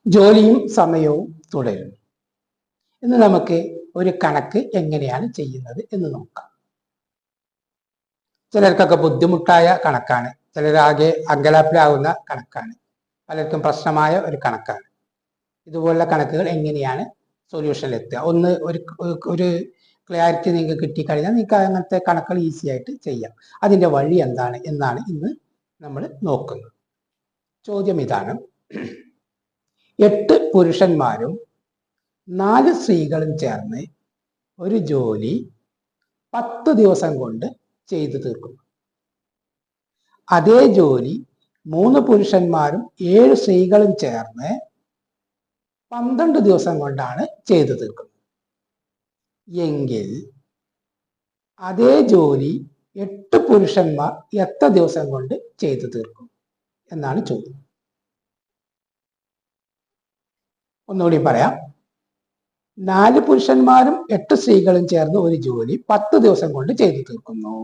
ജോലിയും സമയവും തുടരും. ഇന്ന് നമുക്ക് ഒരു കണക്ക് എങ്ങനെയാണ് ചെയ്യുന്നത് എന്ന് നോക്കാം. ചിലർക്കൊക്കെ ബുദ്ധിമുട്ടായ കണക്കാണ്, ചിലരാകെ അങ്കലാപ്പിലാവുന്ന കണക്കാണ്, പലർക്കും പ്രശ്നമായ ഒരു കണക്കാണ്. ഇതുപോലുള്ള കണക്കുകൾ എങ്ങനെയാണ് സൊല്യൂഷനിലെത്തുക, ഒന്ന് ഒരു ക്ലാരിറ്റി നിങ്ങൾക്ക് കിട്ടിക്കഴിഞ്ഞാൽ നിങ്ങൾക്ക് അങ്ങനത്തെ കണക്കുകൾ ഈസി ആയിട്ട് ചെയ്യാം. അതിൻ്റെ വഴി എന്താണ് എന്നാണ് ഇന്ന് നമ്മൾ നോക്കുന്നത്. ചോദ്യം ഇതാണ്: 8 പുരുഷന്മാരും 4 സ്ത്രീകളും ചേർന്ന് ഒരു ജോലി 10 ദിവസം കൊണ്ട് ചെയ്തു തീർക്കുന്നു. അതേ ജോലി 3 പുരുഷന്മാരും 7 സ്ത്രീകളും ചേർന്ന് 12 ദിവസം കൊണ്ടാണ് ചെയ്തു തീർക്കുന്നത്. എങ്കിൽ അതേ ജോലി 8 പുരുഷന്മാർ എത്ര ദിവസം കൊണ്ട് ചെയ്തു തീർക്കും എന്നാണ് ചോദ്യം. ഒന്നുകൂടി പറയാം. 4 പുരുഷന്മാരും 8 സ്ത്രീകളും ചേർന്ന് ഒരു ജോലി 10 ദിവസം കൊണ്ട് ചെയ്തു തീർക്കുന്നു.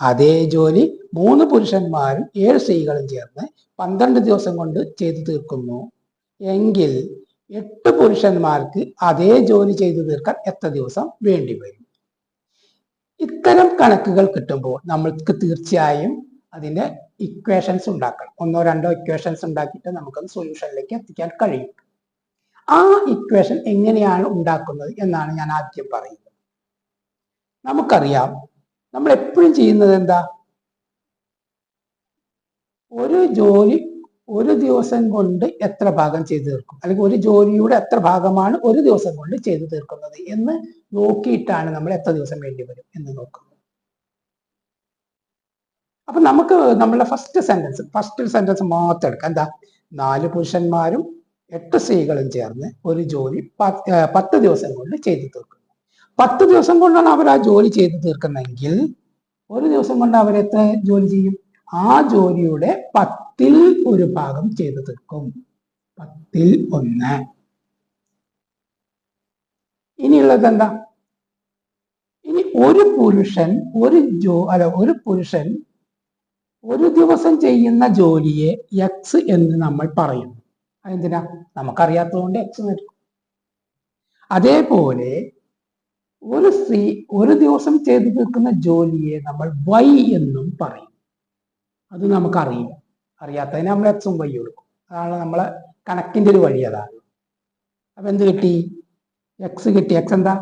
അതേ ജോലി 3 പുരുഷന്മാരും 7 സ്ത്രീകളും ചേർന്ന് 12 ദിവസം കൊണ്ട് ചെയ്തു തീർക്കുന്നു. എങ്കിൽ 8 പുരുഷന്മാർക്ക് അതേ ജോലി ചെയ്തു തീർക്കാൻ എത്ര ദിവസം വേണ്ടി വരും? ഇത്തരം കണക്കുകൾ കിട്ടുമ്പോൾ നമ്മൾക്ക് തീർച്ചയായും അതിന്റെ ഇക്വേഷൻസ് ഉണ്ടാക്കണം. 1 2 ഇക്വേഷൻസ് ഉണ്ടാക്കിയിട്ട് നമുക്കത് സൊല്യൂഷനിലേക്ക് എത്തിക്കാൻ കഴിയും. ആ ഇക്വേഷൻ എങ്ങനെയാണ് ഉണ്ടാക്കുന്നത് എന്നാണ് ഞാൻ ആദ്യം പറയുന്നത്. നമുക്കറിയാം, നമ്മൾ എപ്പോഴും ചെയ്യുന്നത് എന്താ? ഒരു ജോലി ഒരു ദിവസം കൊണ്ട് എത്ര ഭാഗം ചെയ്തു തീർക്കും, അല്ലെങ്കിൽ ഒരു ജോലിയുടെ എത്ര ഭാഗമാണ് ഒരു ദിവസം കൊണ്ട് ചെയ്തു തീർക്കുന്നത് എന്ന് നോക്കിയിട്ടാണ് നമ്മൾ എത്ര ദിവസം വേണ്ടി വരും എന്ന് നോക്കുന്നത്. അപ്പൊ നമുക്ക് നമ്മളുടെ ഫസ്റ്റ് സെന്റൻസ് മാത്രം എടുക്കാം. എന്താ? 4 പുരുഷന്മാരും 8 സ്ത്രീകളും ചേർന്ന് ഒരു ജോലി 10 ദിവസം കൊണ്ട് ചെയ്തു തീർക്കുന്നു. 10 ദിവസം കൊണ്ടാണ് അവർ ആ ജോലി ചെയ്തു തീർക്കുന്നതെങ്കിൽ ഒരു ദിവസം കൊണ്ട് അവരെത്ര ജോലി ചെയ്യും? ആ ജോലിയുടെ 10ൽ 1 ഭാഗം ചെയ്തു തീർക്കും. 10ൽ 1. ഇനിയുള്ളത് എന്താ? ഇനി ഒരു പുരുഷൻ ഒരു ദിവസം ചെയ്യുന്ന ജോലിയെ എക്സ് എന്ന് നമ്മൾ പറയും. അതെന്തിനാ? നമുക്കറിയാത്തതുകൊണ്ട് എക്സ് എടുക്കും. അതേപോലെ ഒരു സ്ത്രീ ഒരു ദിവസം ചെയ്തു തീർക്കുന്ന ജോലിയെ നമ്മൾ വൈ എന്നും പറയും. അത് നമുക്കറിയില്ല, അറിയാത്തതിന് നമ്മൾ എക്സും വൈ കൊടുക്കും. അതാണ് നമ്മളെ കണക്കിന്റെ ഒരു വഴി. അതാണ്. അപ്പൊ എന്ത് കിട്ടി? എക്സ് കിട്ടി. എക്സ് എന്താ?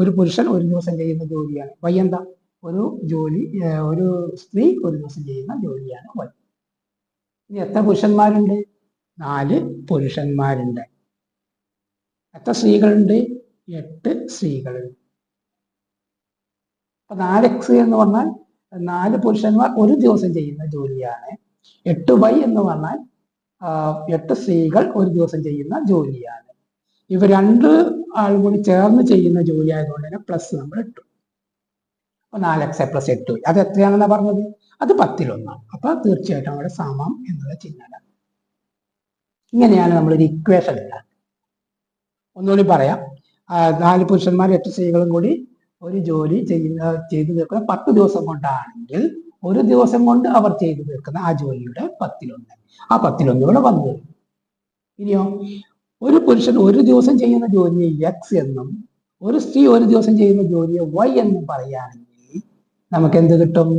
ഒരു പുരുഷൻ ഒരു ദിവസം ചെയ്യുന്ന ജോലിയാണ്. വൈ എന്താ? ഒരു സ്ത്രീ ഒരു ദിവസം ചെയ്യുന്ന ജോലിയാണ് വൈ. ഇനി എത്ര പുരുഷന്മാരുണ്ട്? 4 പുരുഷന്മാരുണ്ട്. എത്ര സ്ത്രീകളുണ്ട്? 8 സ്ത്രീകളുണ്ട്. അപ്പൊ 4x എന്ന് പറഞ്ഞാൽ 4 പുരുഷന്മാർ ഒരു ദിവസം ചെയ്യുന്ന ജോലിയാണ്. 8y എന്ന് പറഞ്ഞാൽ 8 സ്ത്രീകൾ ഒരു ദിവസം ചെയ്യുന്ന ജോലിയാണ്. ഇവ 2 ആളും കൂടി ചേർന്ന് ചെയ്യുന്ന ജോലി ആയതുകൊണ്ട് തന്നെ പ്ലസ് നമ്മൾ ഇട്ടു. അപ്പൊ 4x + 8y അത് എത്രയാണെന്നാ പറഞ്ഞത്? അത് 10ൽ 1. അപ്പൊ തീർച്ചയായിട്ടും അവിടെ സമം എന്നുള്ള ചിഹ്നമാണ്. ഇങ്ങനെയാണ് നമ്മളൊരു ഇക്വേഷൻ ഉണ്ടാക്കുക. ഒന്നുകൂടി പറയാം. 4 പുരുഷന്മാർ 8 സ്ത്രീകളും കൂടി ഒരു ജോലി ചെയ്തു തീർക്കുന്ന 10 ദിവസം കൊണ്ടാണെങ്കിൽ ഒരു ദിവസം കൊണ്ട് അവർ ചെയ്തു തീർക്കുന്ന ആ ജോലിയുടെ 10ൽ 1. ആ 10ൽ 1 ഇവിടെ വന്നു. ഇനിയോ ഒരു പുരുഷൻ ഒരു ദിവസം ചെയ്യുന്ന ജോലിയെ എക്സ് എന്നും ഒരു സ്ത്രീ ഒരു ദിവസം ചെയ്യുന്ന ജോലിയെ വൈ എന്നും പറയുകയാണെങ്കിൽ നമുക്ക് എന്ത് കിട്ടും?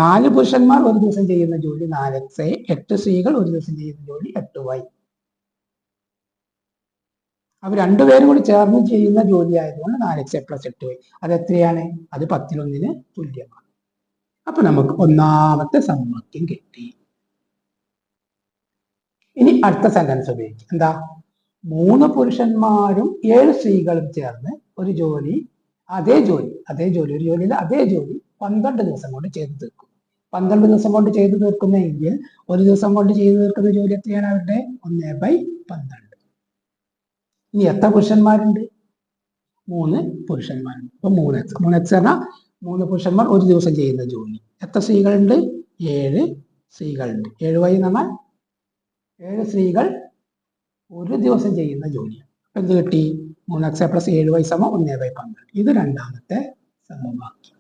4 പുരുഷന്മാർ ഒരു ദിവസം ചെയ്യുന്ന ജോലി 4x, 8 സ്ത്രീകൾ ഒരു ദിവസം ചെയ്യുന്ന ജോലി 8y. അവർ രണ്ടുപേരും കൂടി ചേർന്ന് ചെയ്യുന്ന ജോലി ആയതുകൊണ്ട് 4x + 8y. അത് എത്രയാണ്? അത് 10ൽ 1 തുല്യമാണ്. അപ്പൊ നമുക്ക് ഒന്നാമത്തെ സമവാക്യം കിട്ടി. ഇനി അടുത്ത സെന്റൻസ് ഉപയോഗിക്കും. എന്താ? 3 പുരുഷന്മാരും 7 സ്ത്രീകളും ചേർന്ന് ഒരു ജോലി ഒരു ജോലിയിൽ അതേ ജോലി 12 ദിവസം കൊണ്ട് ചെയ്തു തീർക്കും. 12 ദിവസം കൊണ്ട് ചെയ്തു തീർക്കുന്നെങ്കിൽ ഒരു ദിവസം കൊണ്ട് ചെയ്തു തീർക്കുന്ന ജോലി എത്രയാണ്? അവരുടെ 1/12. ഇനി എത്ര പുരുഷന്മാരുണ്ട്? 3 പുരുഷന്മാരുണ്ട്. അപ്പൊ 3x പറഞ്ഞാൽ 3 പുരുഷന്മാർ ഒരു ദിവസം ചെയ്യുന്ന ജോലി. എത്ര സ്ത്രീകളുണ്ട്? 7 സ്ത്രീകളുണ്ട്. 7y എന്ന് പറഞ്ഞാൽ 7 സ്ത്രീകൾ ഒരു ദിവസം ചെയ്യുന്ന ജോലിയാണ്. അപ്പൊ എന്ത് കിട്ടി? 3x + 7y = 1/12. ഇത് രണ്ടാമത്തെ സമവാക്യം.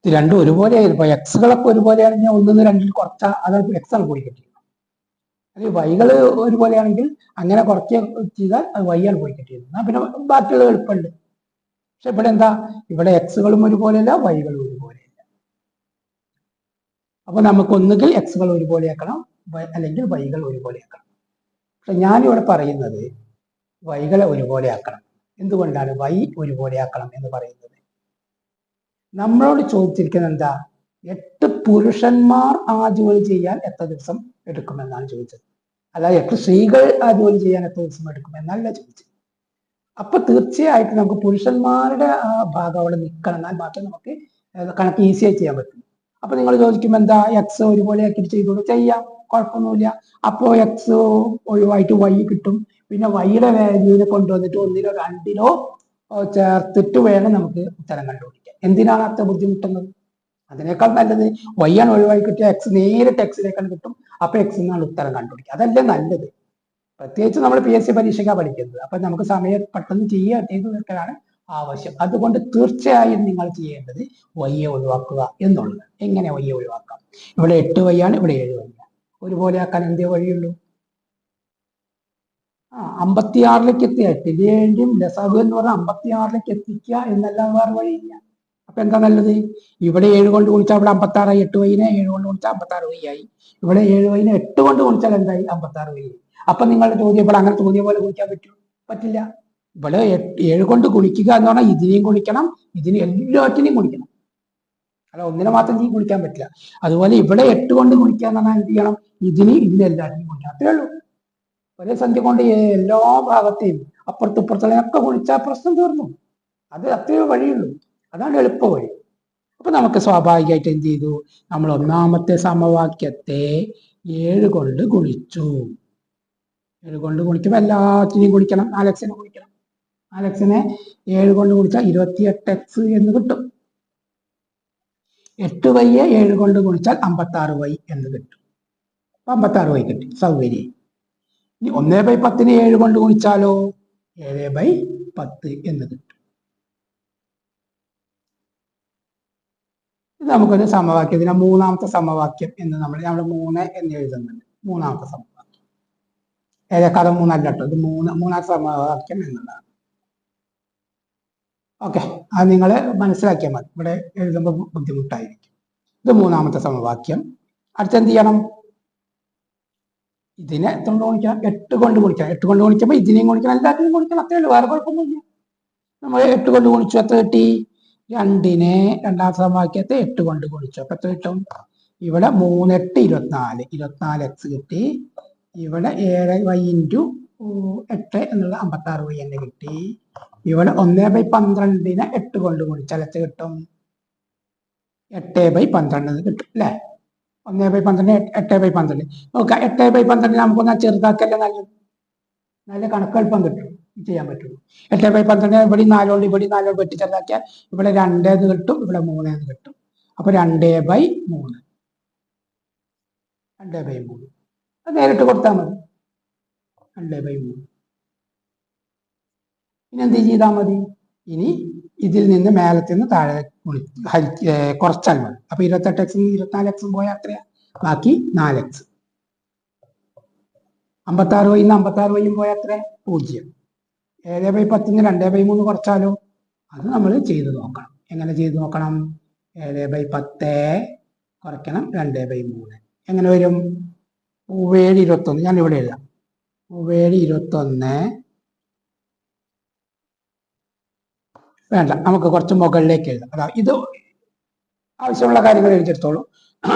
ഇത് രണ്ടും ഒരുപോലെ ആയിരിക്കും. എക്സുകളൊക്കെ ഒരുപോലെയാണെങ്കിൽ 1 2 കുറച്ചാൽ അത് എക്സ് ആണ് കൂടി കിട്ടി. അത് വൈകൾ ഒരുപോലെയാണെങ്കിൽ അങ്ങനെ കുറച്ച് ചെയ്താൽ അത് വൈയാണ് പോയി കിട്ടിയത്. എന്നാൽ പിന്നെ ബാക്കിയുള്ള എളുപ്പമുണ്ട്. പക്ഷെ ഇവിടെ എന്താ, ഇവിടെ എക്സുകളും ഒരുപോലെയല്ല, വൈകളും ഒരുപോലെയല്ല. അപ്പൊ നമുക്ക് ഒന്നുകിൽ എക്സുകൾ ഒരുപോലെയാക്കണം, അല്ലെങ്കിൽ വൈകൾ ഒരുപോലെയാക്കണം. പക്ഷെ ഞാനിവിടെ പറയുന്നത് വൈകളെ ഒരുപോലെയാക്കണം. എന്തുകൊണ്ടാണ് വൈ ഒരുപോലെയാക്കണം എന്ന് പറയുന്നത്? നമ്മളോട് ചോദിച്ചിരിക്കുന്നത് എന്താ, 8 പുരുഷന്മാർ ആ ജോലി ചെയ്യാൻ എത്ര ദിവസം എടുക്കുമെന്നാണ് ചോദിച്ചത്. അല്ലാതെ 8 സ്ത്രീകൾ ആ ജോലി ചെയ്യാൻ എത്ര ദിവസം എടുക്കുമെന്നല്ല ചോദിച്ചത്. അപ്പൊ തീർച്ചയായിട്ടും നമുക്ക് പുരുഷന്മാരുടെ ആ ഭാഗം അവിടെ നിൽക്കണം, എന്നാൽ മാത്രമേ നമുക്ക് കണക്ക് ഈസിയായി ചെയ്യാൻ പറ്റും. അപ്പൊ നിങ്ങൾ ചോദിക്കുമ്പോൾ എന്താ, എക്സ് ഒരുപോലെ ആക്കിയിട്ട് ചെയ്തോളൂ, ചെയ്യാം, കുഴപ്പമൊന്നുമില്ല. അപ്പോൾ എക്സ് ഒഴിവായിട്ട് വൈ കിട്ടും. പിന്നെ വൈയുടെ വാല്യൂവിനെ കൊണ്ടുവന്നിട്ട് 1-ലോ 2-ലോ ചേർത്തിട്ട് വേണം നമുക്ക് ഉത്തരം കണ്ടുപിടിക്കാൻ. എന്തിനാണ് അത്ര ബുദ്ധിമുട്ടുന്നത്? അതിനേക്കാൾ നല്ലത് വൈ ആണ് ഒഴിവായി കിട്ടിയ എക്സ് നേരിട്ട് എക്സിലേക്കാണ് കിട്ടും. അപ്പൊ എക്സ് എന്നാണ് ഉത്തരം കണ്ടുപിടിക്കുക. അതല്ലേ നല്ലത്. പ്രത്യേകിച്ച് നമ്മൾ PSC പരീക്ഷയ്ക്കാണ് പഠിക്കുന്നത്. അപ്പൊ നമുക്ക് സമയം പെട്ടെന്ന് ചെയ്തു തീർക്കലാണ് ആവശ്യം. അതുകൊണ്ട് തീർച്ചയായും നിങ്ങൾ ചെയ്യേണ്ടത് വൈയെ ഒഴിവാക്കുക എന്നുള്ളത്. എങ്ങനെ വൈയെ ഒഴിവാക്കാം? ഇവിടെ 8 വൈയാണ്, ഇവിടെ 7 വൈയാണ്. ഒരുപോലെ ആക്കാൻ എന്തേ വഴിയുള്ളൂ? 56ലേക്ക് എത്തിയ 8-ന്റെയും ലസാഗു എന്ന് പറഞ്ഞാൽ 56ലേക്ക് എത്തിക്കുക എന്നല്ലാതെ വേറെ വഴിയില്ല. അപ്പൊ എന്താ നല്ലത്? ഇവിടെ 7 കൊണ്ട് ഗുണിച്ചാൽ ഇവിടെ 56 ആയി. 8 വൈനെ 7 കൊണ്ട് ഗുണിച്ചാൽ 56 വൈ ആയി. ഇവിടെ 7 വൈനെ 8 കൊണ്ട് ഗുണിച്ചാൽ എന്തായി? 56 വൈ ആയി. അപ്പൊ നിങ്ങളുടെ ചോദ്യം ഇവിടെ അങ്ങനെ തോന്നിയ പോലെ ഗുണിക്കാൻ പറ്റും? പറ്റില്ല. ഇവിടെ 7 കൊണ്ട് ഗുണിക്കുക എന്ന് പറഞ്ഞാൽ ഇതിനെയും ഗുണിക്കണം, ഇതിന് എല്ലാറ്റിനെയും ഗുണിക്കണം. അല്ല ഒന്നിനെ മാത്രം ഗുണിക്കാൻ പറ്റില്ല. അതുപോലെ ഇവിടെ 8 കൊണ്ട് ഗുണിക്കുക എന്ന് പറഞ്ഞാൽ എന്ത് ചെയ്യണം? ഇതിന് എല്ലാറ്റിനെയും ഗുണിക്കണം. അത്രേ ഉള്ളൂ. ഒരേ സംഖ്യ കൊണ്ട് എല്ലാ ഭാഗത്തെയും അപ്പുറത്തുപ്പുറത്തുള്ളതൊക്കെ ഗുണിച്ചാൽ പ്രശ്നം തീർന്നു. അത് അത്രയേ വഴിയുള്ളൂ. അതാണ് എളുപ്പ വഴി. അപ്പൊ നമുക്ക് സ്വാഭാവികമായിട്ട് എന്ത് ചെയ്തു? നമ്മൾ ഒന്നാമത്തെ സമവാക്യത്തെ 7 കൊണ്ട് ഗുണിച്ചു. 7 കൊണ്ട് ഗുണിക്കുമ്പോൾ എല്ലാത്തിനെയും ഗുണിക്കണം. 4x ഗുണിക്കണം. 4x 7 കൊണ്ട് ഗുണിച്ചാൽ 28x എന്ന് കിട്ടും. 8 വൈയെ 7 കൊണ്ട് ഗുണിച്ചാൽ 56 വൈ എന്ന് കിട്ടും. 56 വൈ കിട്ടി, സൗകര്യം. ഇനി 1/10 7 കൊണ്ട് ഗുണിച്ചാലോ 7/10 എന്ന് കിട്ടും. ഇത് നമുക്കൊരു സമവാക്യത്തിന് മൂന്നാമത്തെ സമവാക്യം എന്ന് നമ്മൾ 3 എന്ന് എഴുതുന്നുണ്ട്. മൂന്നാമത്തെ സമവാക്യം ഏതേക്കാളും 3 അല്ല കേട്ടോ, ഇത് മൂന്നാമത്തെ സമവാക്യം എന്നുള്ളതാണ്. ഓക്കെ, അത് നിങ്ങൾ മനസ്സിലാക്കിയാൽ മതി. ഇവിടെ എഴുതുമ്പോൾ ബുദ്ധിമുട്ടായിരിക്കും. ഇത് മൂന്നാമത്തെ സമവാക്യം. അടുത്തെന്ത് ചെയ്യണം? ഇതിനെ എത്ര കൊണ്ട് ഗുണിക്കണം? 8 കൊണ്ട് ഗുണിക്കണം. 8 കൊണ്ട് ഗുണിക്കുമ്പോൾ ഇതിനെയും ഗുണിക്കണം, എല്ലാത്തിനെയും ഗുണിക്കണം. അത്രേ ഉള്ളൂ, വേറെ കുഴപ്പമൊന്നുമില്ല. നമ്മൾ 8 കൊണ്ട് ഗുണിച്ചു, എത്ര കിട്ടി? 2നെ രണ്ടാമത്തെ സമവാക്യത്തെ 8 കൊണ്ട് ഗുണിച്ചു. അപ്പൊ എത്ര കിട്ടും? ഇവിടെ 3 8 24, 24x കിട്ടി. ഇവിടെ 7 y × 8 എന്നുള്ള 56 y എന്ന് കിട്ടി. ഇവിടെ 1/12നെ 8 കൊണ്ട് ഗുണിച്ചാൽ എത്ര കിട്ടും? 8/12 കിട്ടും അല്ലേ? 1/12 8/12. നോക്കാം, 8/12 നമുക്കൊന്ന് ചെറുതാക്കല്ലേ നല്ലത്. നല്ല കണക്കെളുപ്പം കിട്ടും, ചെയ്യാൻ പറ്റുള്ളൂ. 8/12 ഇവിടെ 4 കൊണ്ട് ഇവിടെ 4 കൊണ്ട് വെട്ടി ചെറുതാക്കിയാൽ ഇവിടെ 2 എന്ന് കിട്ടും, ഇവിടെ 3 എന്ന് കിട്ടും. അപ്പൊ 2/3, 2/3 അത് നേരിട്ട് കൊടുത്താൽ മതി. 2/3 ഇനി എന്ത് ചെയ്താൽ മതി? ഇനി ഇതിൽ നിന്ന് മേലത്തിൽ നിന്ന് താഴെ കുറച്ചാൽ മതി. അപ്പൊ 28x 24x പോയാൽ അത്രയാ, ബാക്കി 4x. 56 വൈ 56 വൈയും പോയാൽ അത്ര 0. 7/10 2/3 കുറച്ചാലോ? അത് നമ്മൾ ചെയ്ത് നോക്കണം. എങ്ങനെ ചെയ്ത് നോക്കണം? 7/10 കുറയ്ക്കണം 2/3. എങ്ങനെ വരും? 21. ഞാൻ ഇവിടെ എഴുതാം. 21 വേണ്ട, നമുക്ക് കുറച്ച് മുകളിലേക്ക് എഴുതാം. അതാ ഇത് ആവശ്യമുള്ള കാര്യങ്ങൾ എഴുതിയെടുത്തോളൂ,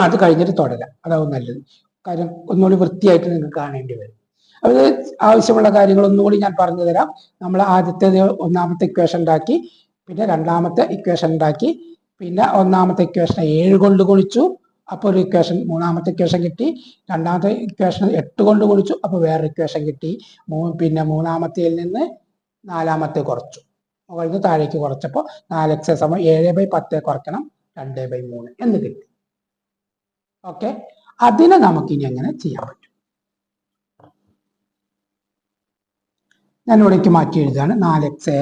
അത് കഴിഞ്ഞിട്ട് തുടരാം. അതാവും നല്ലത്. കാര്യം ഒന്നുകൂടി വൃത്തിയായിട്ട് നിങ്ങൾക്ക് കാണേണ്ടി വരും. അത് ആവശ്യമുള്ള കാര്യങ്ങൾ ഒന്നുകൂടി ഞാൻ പറഞ്ഞു തരാം. നമ്മൾ ഒന്നാമത്തെ ഇക്വേഷൻ ഉണ്ടാക്കി, പിന്നെ രണ്ടാമത്തെ ഇക്വേഷൻ ഉണ്ടാക്കി, പിന്നെ ഒന്നാമത്തെ ഇക്വേഷനെ 7 കൊണ്ട് ഗുണിച്ചു, അപ്പോൾ ഒരു ഇക്വേഷൻ, മൂന്നാമത്തെ ഇക്വേഷൻ കിട്ടി. രണ്ടാമത്തെ ഇക്വേഷൻ 8 കൊണ്ട് ഗുണിച്ചു, അപ്പോൾ വേറൊരു ഇക്വേഷൻ കിട്ടി. പിന്നെ മൂന്നാമത്തേൽ നിന്ന് നാലാമത്തെ കുറച്ചു, മുകളിൽ നിന്ന് താഴേക്ക് കുറച്ചപ്പോൾ 4x 7/10 കുറയ്ക്കണം 2/3 എന്ന് കിട്ടി. ഓക്കെ, അതിനെ നമുക്കിനി എങ്ങനെ ചെയ്യാൻ പറ്റും? ഞാൻ ഇവിടേക്ക് മാറ്റി എഴുതാണ്. 4x =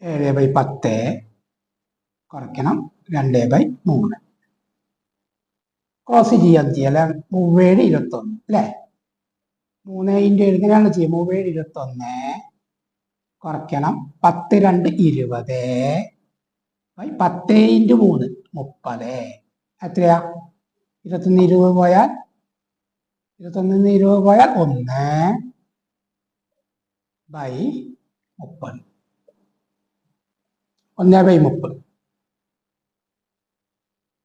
7/10 കുറയ്ക്കണം 2/3. ക്രോസ് ചെയ്യാൻ ചെയ്യാം അല്ലെ. 3721 അല്ലെ. 3 എങ്ങനെയാണ് ചെയ്യുക? 3721 കുറയ്ക്കണം 10 2 20 10 × 3 30. എത്രയാ? 21 20 പോയാൽ 1 1/30. 1/30.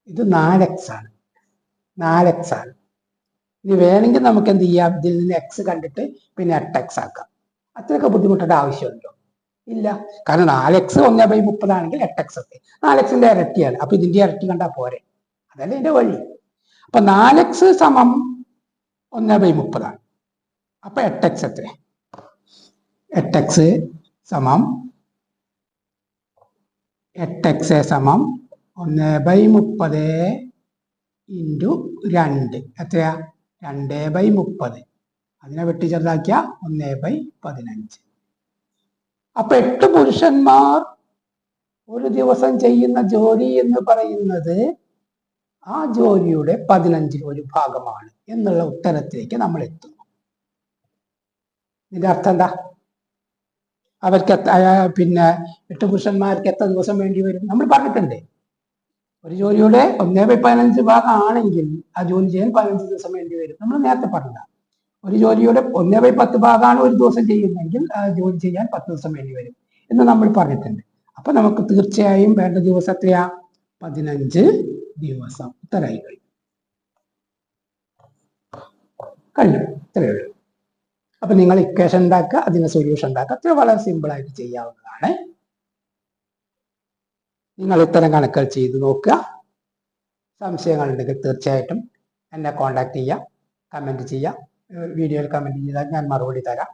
ഇത് 4x ആണ്. 4x ആണ്. ഇനി വേണമെങ്കിൽ നമുക്ക് എന്ത് ചെയ്യാം? ഇതിൽ നിന്ന് x കണ്ടിട്ട് പിന്നെ 8x ആക്കാം. അത്രയൊക്കെ ബുദ്ധിമുട്ടേണ്ട ആവശ്യമുണ്ടോ? ഇല്ല. കാരണം 4x 1/30 ആണെങ്കിൽ 8x ഒക്കെ 4x-ന്റെ ഇരട്ടിയാണ്. അപ്പൊ ഇതിന്റെ ഇരട്ടി കണ്ടാൽ പോരെ. അതല്ലേ ഇതിന്റെ വഴി. അപ്പൊ 4x സമം 1/30 ആണ്. അപ്പൊ 8x എത്ര? 8x സമം 1/30 ഇൻറ്റു 2 എത്രയാ? 2/30. അതിനെ വെട്ടി ചെറുതാക്കിയ 1/15. അപ്പൊ 8 പുരുഷന്മാർ ഒരു ദിവസം ചെയ്യുന്ന ജോലി എന്ന് പറയുന്നത് ആ ജോലിയുടെ 15 ഒരു ഭാഗമാണ് എന്നുള്ള ഉത്തരത്തിലേക്ക് നമ്മൾ എത്തുന്നു. ഇതിന്റെ അർത്ഥം എന്താ? അവർക്ക് പിന്നെ 8 പുരുഷന്മാർക്ക് എത്ര ദിവസം വേണ്ടി വരും? നമ്മൾ പറഞ്ഞിട്ടുണ്ട്. ഒരു ജോലിയുടെ 1/15 ഭാഗം ആണെങ്കിൽ ആ ജോലി ചെയ്യാൻ 15 ദിവസം വേണ്ടി വരും. നമ്മൾ നേരത്തെ പറഞ്ഞ ഒരു ജോലിയുടെ 1/10 ഭാഗമാണ് ഒരു ദിവസം ചെയ്യുന്നതെങ്കിൽ ആ ജോലി ചെയ്യാൻ 10 ദിവസം വേണ്ടി വരും എന്ന് നമ്മൾ പറഞ്ഞിട്ടുണ്ട്. അപ്പൊ നമുക്ക് തീർച്ചയായും വേണ്ട ദിവസം എത്രയാ? 15 ദിവസം. ഇത്രയായി കഴിഞ്ഞു. ഇത്രയേ ഉള്ളൂ. അപ്പൊ നിങ്ങൾ ഇക്വേഷൻ ഉണ്ടാക്കുക, അതിന് സൊല്യൂഷൻ ഉണ്ടാക്കുക. അത്ര വളരെ സിമ്പിൾ ആയിട്ട് ചെയ്യാവുന്നതാണ്. നിങ്ങൾ ഇത്തരം കണക്കുകൾ ചെയ്ത് നോക്കുക. സംശയങ്ങളുണ്ടെങ്കിൽ തീർച്ചയായിട്ടും എന്നെ കോണ്ടാക്ട് ചെയ്യുക, കമൻറ്റ് ചെയ്യുക. വീഡിയോയിൽ കമൻറ്റ് ചെയ്താൽ ഞാൻ മറുപടി തരാം.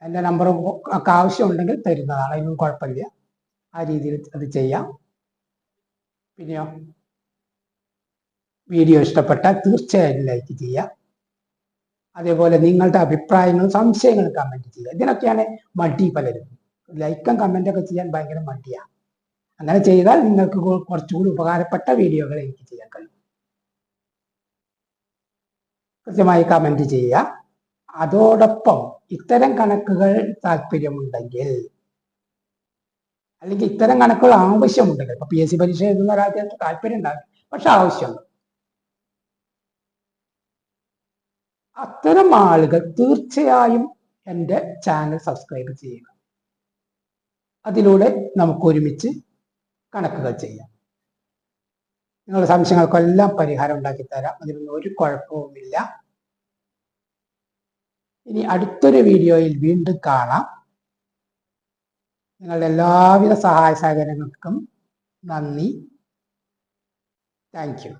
എൻ്റെ നമ്പറും ഒക്കെ ആവശ്യമുണ്ടെങ്കിൽ തരുന്നതാണ്. അതിനും കുഴപ്പമില്ല. ആ രീതിയിൽ അത് ചെയ്യാം. പിന്നെയോ, വീഡിയോ ഇഷ്ടപ്പെട്ടാൽ തീർച്ചയായും ലൈക്ക് ചെയ്യുക. അതേപോലെ നിങ്ങളുടെ അഭിപ്രായങ്ങളും സംശയങ്ങളും കമൻറ്റ് ചെയ്യുക. ഇതിനൊക്കെയാണ് മടി പലരും. ലൈക്കും കമൻറ്റൊക്കെ ചെയ്യാൻ ഭയങ്കര മടിയാണ്. അങ്ങനെ ചെയ്താൽ നിങ്ങൾക്ക് കുറച്ചുകൂടി ഉപകാരപ്പെട്ട വീഡിയോകൾ എനിക്ക് ചെയ്യാൻ കഴിയും. കൃത്യമായി കമൻറ്റ് ചെയ്യുക. അതോടൊപ്പം ഇത്തരം കണക്കുകൾ താല്പര്യമുണ്ടെങ്കിൽ, അല്ലെങ്കിൽ ഇത്തരം കണക്കുകൾ ആവശ്യമുണ്ടെങ്കിൽ, ഇപ്പൊ PSC പരീക്ഷ എഴുതുന്ന ഒരാൾക്ക് താല്പര്യം ഉണ്ടാകും, പക്ഷെ ആവശ്യമുണ്ട്. അത്തരം ആളുകൾ തീർച്ചയായും എൻ്റെ ചാനൽ സബ്സ്ക്രൈബ് ചെയ്യുക. അതിലൂടെ നമുക്ക് ഒരുമിച്ച് കണക്കുകൾ ചെയ്യാം. നിങ്ങളുടെ സംശയങ്ങൾക്കെല്ലാം പരിഹാരം ഉണ്ടാക്കി തരാം. അതിനൊന്നും ഒരു കുഴപ്പവുമില്ല. ഇനി അടുത്തൊരു വീഡിയോയിൽ വീണ്ടും കാണാം. നിങ്ങളുടെ എല്ലാവിധ സഹായ സഹകരണങ്ങൾക്കും നന്ദി. Thank you.